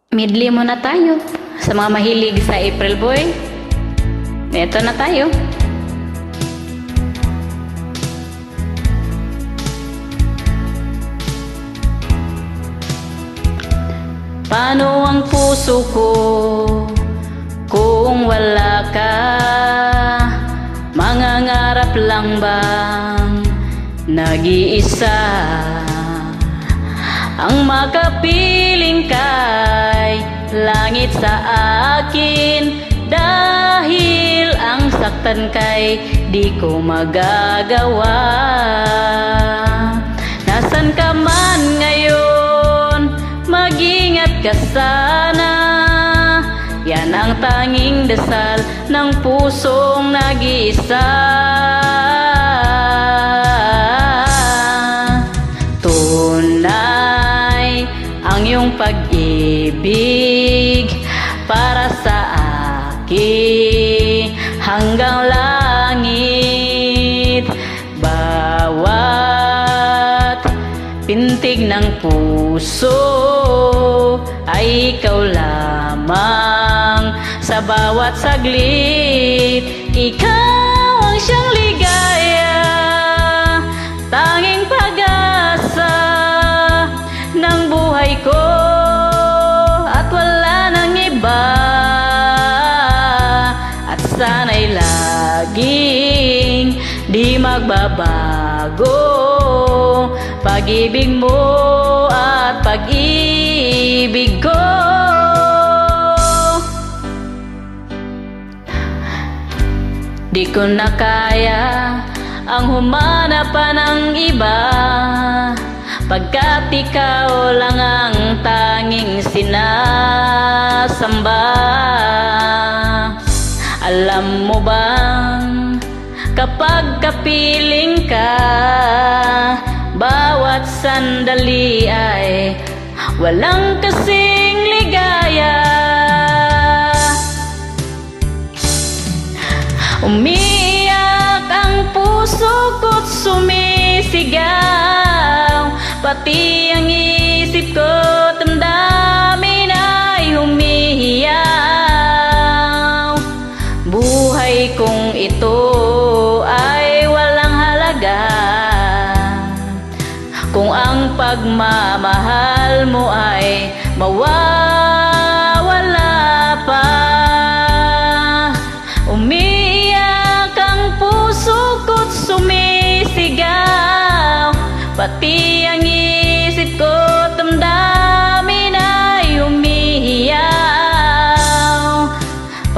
Midli muna tayo. Sa mga mahilig sa April Boy, eto na tayo. Paano ang puso ko kung wala ka? Mangangarap lang bang nag-iisa? Ang makapiling kay langit sa akin, dahil ang saktan kay di ko magagawa. Nasan ka man ngayon, mag-ingat ka sana. Yan ang tanging dasal ng pusong nag-iisa. Tunay ang iyong pag-ibig para sa akin hanggang langit. Bawat pintig ng puso ay ikaw lamang. Sa bawat saglit, ikaw ang siyang ligaya, tanging pag-asa ng buhay ko, at wala nang iba. At sana'y laging di magbabago pag-ibig mo at pag-ibig ko. Di ko na kaya ang humanap pa ng iba, pagkat ikaw lang ang tanging sinasamba. Alam mo bang kapag kapiling ka, bawat sandali ay walang kasing ligaya. Umiyak ang puso ko't sumisigaw, pati ang isip ko't damdamin ay humihiyaw. Buhay kong ito ay walang halaga kung ang pagmamahal mo ay mawawala pa. Umiyak ang puso ko't sumisigaw, pati ang isip ko't damdamin ay humihiyaw.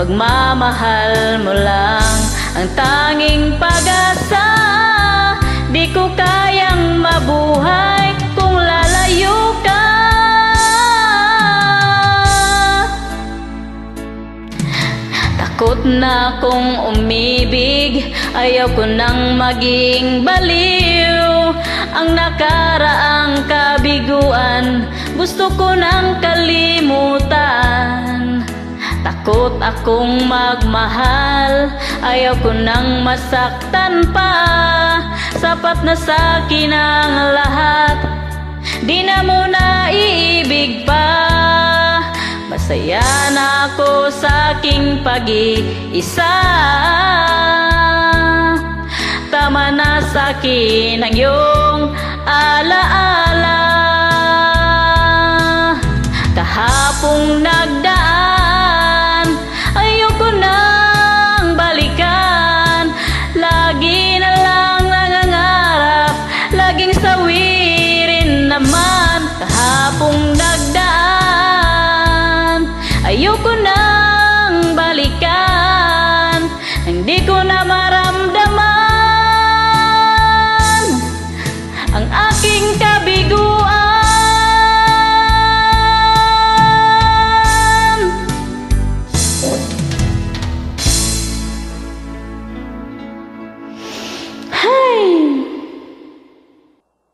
Pagmamahal mo lang ang tanging pag-asa, di ko kayang mabuhay kung lalayo ka. Takot na akong umibig, ayaw ko nang maging baliw. Ang nakaraang kabiguan, gusto ko nang kalimutan. Takot akong magmahal, ayaw ko nang masaktan pa. Sapat na sa'kin ang lahat, di na mo naiibig pa. Masaya na ako sa aking pag-iisa. Tama na sa'kin ang iyong alaala.